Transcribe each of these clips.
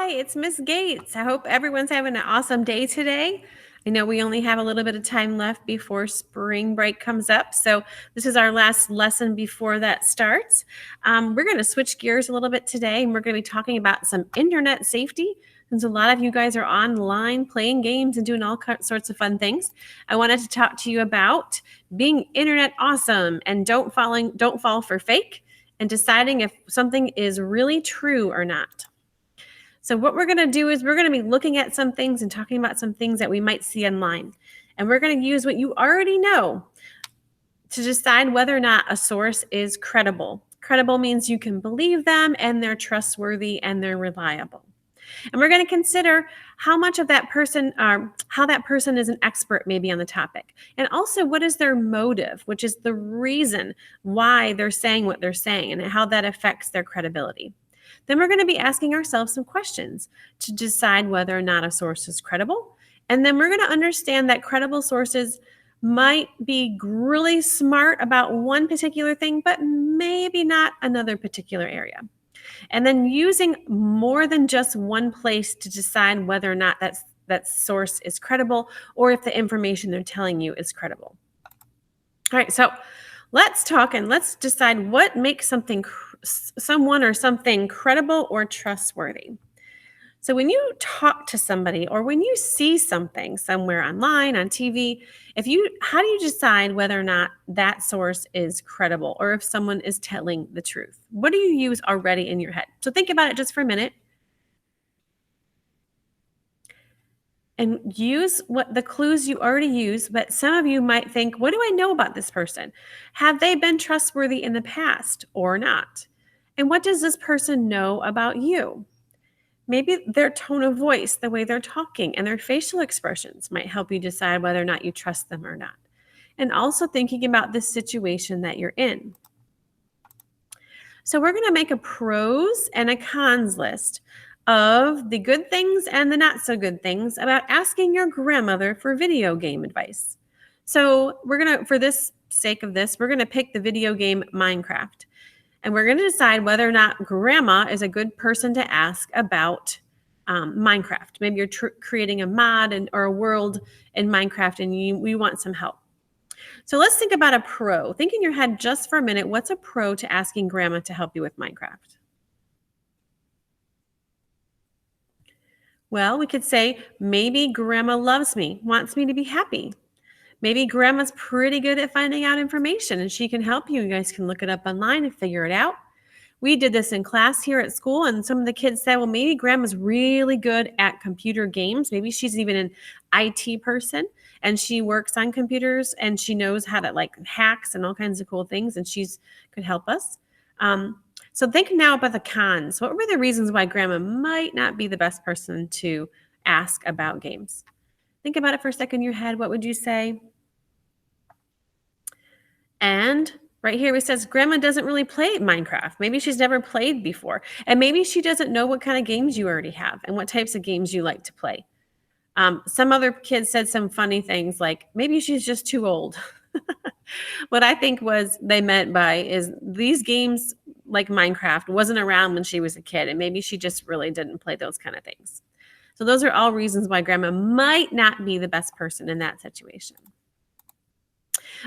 Hi, it's Miss Gates. I hope everyone's having an awesome day today. I know we only have a little bit of time left before spring break comes up. So, this is our last lesson before that starts. We're going to switch gears a little bit today and we're going to be talking about some internet safety. Since a lot of you guys are online playing games and doing all sorts of fun things, I wanted to talk to you about being internet awesome and don't fall for fake and deciding if something is really true or not. So what we're going to do is we're going to be looking at some things and talking about some things that we might see online. And we're going to use what you already know to decide whether or not a source is credible. Credible means you can believe them and they're trustworthy and they're reliable. And we're going to consider how much of that person, how that person is an expert maybe on the topic. And also what is their motive, which is the reason why they're saying what they're saying and how that affects their credibility. Then we're going to be asking ourselves some questions to decide whether or not a source is credible. And then we're going to understand that credible sources might be really smart about one particular thing, but maybe not another particular area. And then using more than just one place to decide whether or not that source is credible or if the information they're telling you is credible. All right, so let's talk and let's decide what makes someone or something credible or trustworthy. So when you talk to somebody or when you see something somewhere online, on TV, how do you decide whether or not that source is credible or if someone is telling the truth? What do you use already in your head? So think about it just for a minute. And use what the clues you already use, but some of you might think, what do I know about this person? Have they been trustworthy in the past or not? And what does this person know about you? Maybe their tone of voice, the way they're talking, and their facial expressions might help you decide whether or not you trust them or not. And also thinking about the situation that you're in. So we're going to make a pros and a cons list of the good things and the not so good things about asking your grandmother for video game advice. So for this sake of this, we're going to pick the video game Minecraft. And we're going to decide whether or not grandma is a good person to ask about Minecraft. Maybe you're creating a mod or a world in Minecraft and we want some help. So let's think about a pro. Think in your head just for a minute, what's a pro to asking grandma to help you with Minecraft? Well, we could say, maybe grandma loves me, wants me to be happy. Maybe grandma's pretty good at finding out information and she can help you. You guys can look it up online and figure it out. We did this in class here at school, and some of the kids said, well, maybe grandma's really good at computer games. Maybe she's even an IT person, and she works on computers, and she knows how to hacks and all kinds of cool things, and she's could help us. So think now about the cons. What were the reasons why grandma might not be the best person to ask about games? Think about it for a second in your head. What would you say? And right here it says grandma doesn't really play Minecraft. Maybe she's never played before. And maybe she doesn't know what kind of games you already have and what types of games you like to play. Some other kids said some funny things like maybe she's just too old. What I think they meant by is these games like Minecraft wasn't around when she was a kid, and maybe she just really didn't play those kind of things. So those are all reasons why grandma might not be the best person in that situation.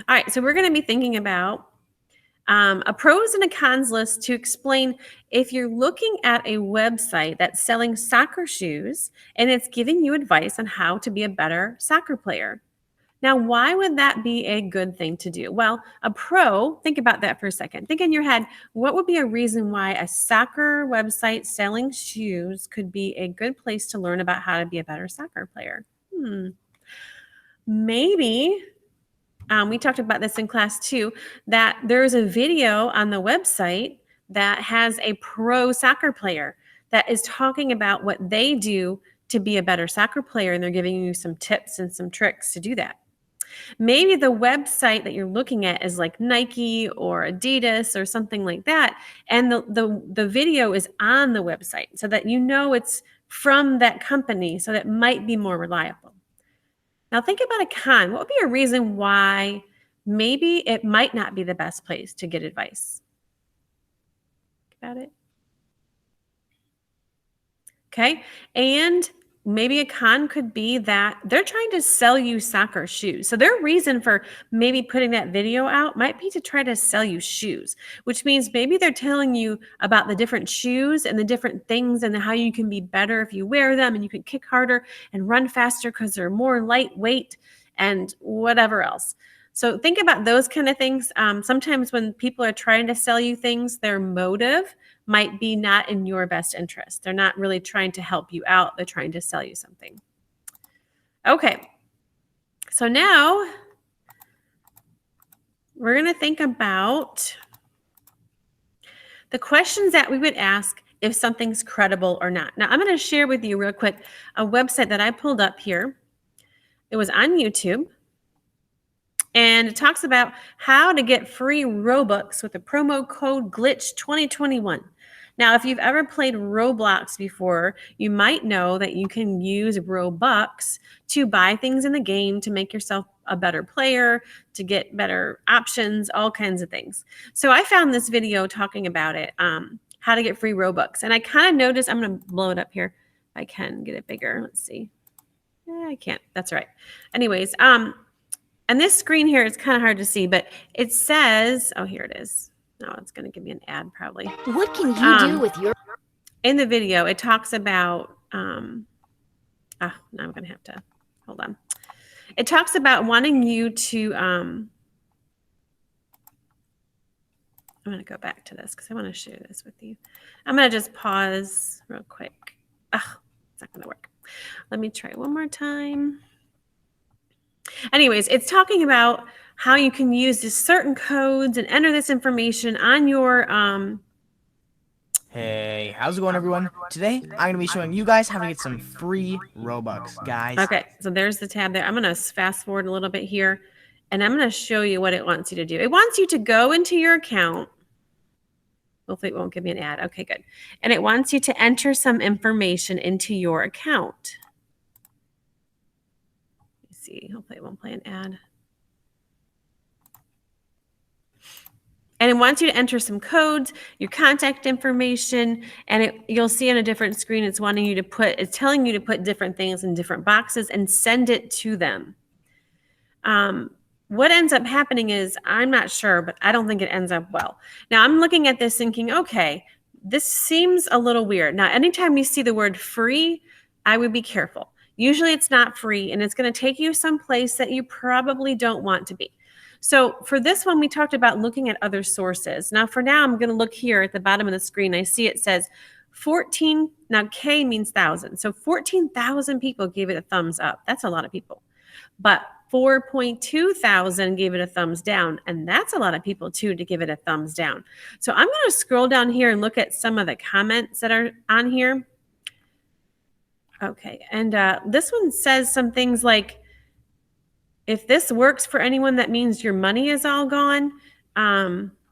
All right, so we're going to be thinking about a pros and a cons list to explain if you're looking at a website that's selling soccer shoes and it's giving you advice on how to be a better soccer player. Now, why would that be a good thing to do? Well, a pro, think about that for a second. Think in your head, what would be a reason why a soccer website selling shoes could be a good place to learn about how to be a better soccer player? Maybe we talked about this in class too, that there's a video on the website that has a pro soccer player that is talking about what they do to be a better soccer player, and they're giving you some tips and some tricks to do that. Maybe the website that you're looking at is like Nike or Adidas or something like that, and the video is on the website so that you know it's from that company, so that might be more reliable. Now think about a con. What would be a reason why maybe it might not be the best place to get advice? Think about it. Okay. And maybe a con could be that they're trying to sell you soccer shoes. So their reason for maybe putting that video out might be to try to sell you shoes, which means maybe they're telling you about the different shoes and the different things and how you can be better if you wear them and you can kick harder and run faster because they're more lightweight and whatever else. So think about those kind of things. Sometimes when people are trying to sell you things, their motive might be not in your best interest. They're not really trying to help you out. They're trying to sell you something. Okay. So now we're going to think about the questions that we would ask if something's credible or not. Now, I'm going to share with you real quick a website that I pulled up here. It was on YouTube. And it talks about how to get free Robux with the promo code Glitch2021. Now, if you've ever played Roblox before, you might know that you can use Robux to buy things in the game to make yourself a better player, to get better options, all kinds of things. So I found this video talking about it, how to get free Robux. And I kind of noticed, I'm going to blow it up here. If I can get it bigger. Let's see. I can't. That's right. Anyways, and this screen here is kind of hard to see, but it says, oh, here it is. No, it's going to give me an ad probably. What can you do with your... In the video, it talks about, now I'm going to have to, hold on. It talks about wanting you to, I'm going to go back to this because I want to share this with you. I'm going to just pause real quick. Oh, it's not going to work. Let me try one more time. Anyways, it's talking about how you can use these certain codes and enter this information on your Hey, how's it going, everyone? Today, I'm going to be showing you guys how to get some free Robux, guys. Okay, so there's the tab there. I'm going to fast forward a little bit here, and I'm going to show you what it wants you to do. It wants you to go into your account. Hopefully it won't give me an ad. Okay, good. And it wants you to enter some information into your account. See, hopefully it won't play an ad. And it wants you to enter some codes, your contact information, and you'll see on a different screen, it's telling you to put different things in different boxes and send it to them. What ends up happening is, I'm not sure, but I don't think it ends up well. Now I'm looking at this thinking, okay, this seems a little weird. Now, anytime you see the word free, I would be careful. Usually it's not free, and it's going to take you someplace that you probably don't want to be. So for this one, we talked about looking at other sources. Now, for now, I'm going to look here at the bottom of the screen. I see it says 14. Now, K means 1,000. So 14,000 people gave it a thumbs up. That's a lot of people. But 4.2 thousand gave it a thumbs down. And that's a lot of people, too, to give it a thumbs down. So I'm going to scroll down here and look at some of the comments that are on here. Okay, and this one says some things like, if this works for anyone, that means your money is all gone.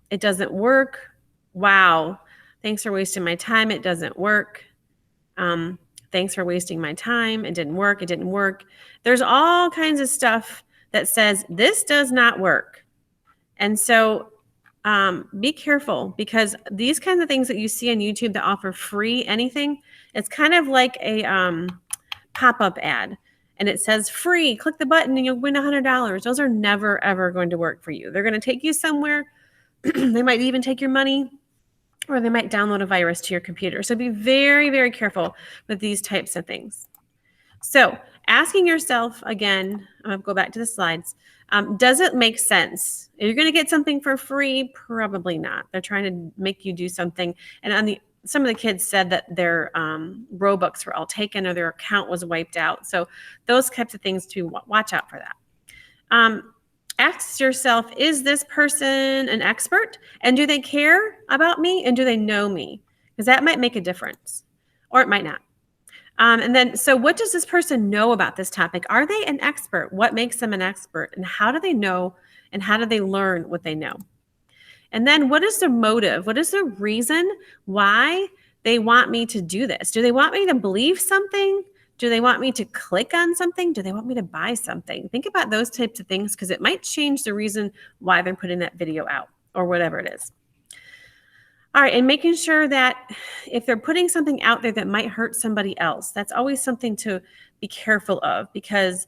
It doesn't work. Wow, thanks for wasting my time. It doesn't work. Thanks for wasting my time. It didn't work. It didn't work. There's all kinds of stuff that says this does not work. And so be careful, because these kinds of things that you see on YouTube that offer free anything, it's kind of like a pop-up ad, and it says free, click the button and you'll win $100. Those are never, ever going to work for you. They're going to take you somewhere. They might even take your money, or they might download a virus to your computer. So be very, very careful with these types of things. So asking yourself again, I'm going to go back to the slides. Does it make sense? Are you going to get something for free? Probably not. They're trying to make you do something. And some of the kids said that their Robux were all taken, or their account was wiped out. So those types of things, to watch out for that. Ask yourself, is this person an expert? And do they care about me? And do they know me? Because that might make a difference, or it might not. And then, so what does this person know about this topic? Are they an expert? What makes them an expert? And how do they know? And how do they learn what they know? And then what is the motive? What is the reason why they want me to do this? Do they want me to believe something? Do they want me to click on something? Do they want me to buy something? Think about those types of things, because it might change the reason why they're putting that video out, or whatever it is. All right, and making sure that if they're putting something out there that might hurt somebody else, that's always something to be careful of, because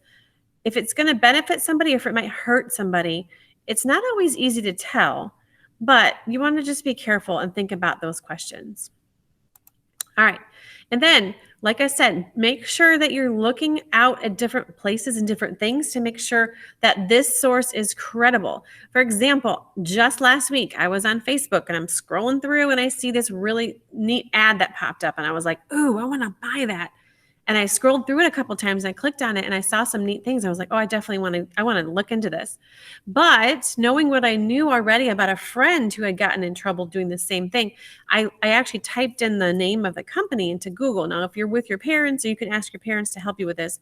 if it's going to benefit somebody or if it might hurt somebody, it's not always easy to tell, but you want to just be careful and think about those questions. All right. And then, like I said, make sure that you're looking out at different places and different things to make sure that this source is credible. For example, just last week, I was on Facebook and I'm scrolling through and I see this really neat ad that popped up and I was like, ooh, I want to buy that. And I scrolled through it a couple times and I clicked on it and I saw some neat things. I was like, oh, I want to look into this. But knowing what I knew already about a friend who had gotten in trouble doing the same thing, I actually typed in the name of the company into Google. Now, if you're with your parents, you can ask your parents to help you with this.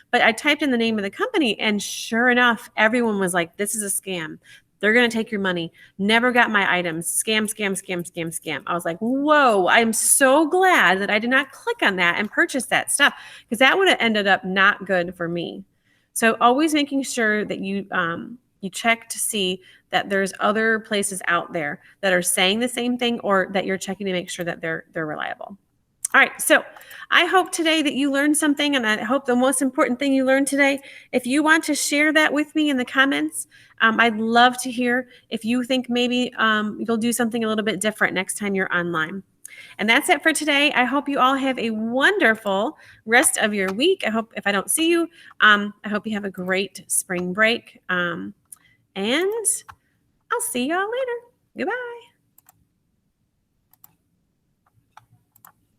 But I typed in the name of the company and sure enough, everyone was like, this is a scam. They're going to take your money. Never got my items. Scam, scam, scam, scam, scam. I was like, whoa, I'm so glad that I did not click on that and purchase that stuff, because that would have ended up not good for me. So always making sure that you check to see that there's other places out there that are saying the same thing, or that you're checking to make sure that they're reliable. All right, so I hope today that you learned something, and I hope the most important thing you learned today, if you want to share that with me in the comments, I'd love to hear if you think maybe you'll do something a little bit different next time you're online. And that's it for today. I hope you all have a wonderful rest of your week. I hope if I don't see you, I hope you have a great spring break. And I'll see y'all later. Goodbye.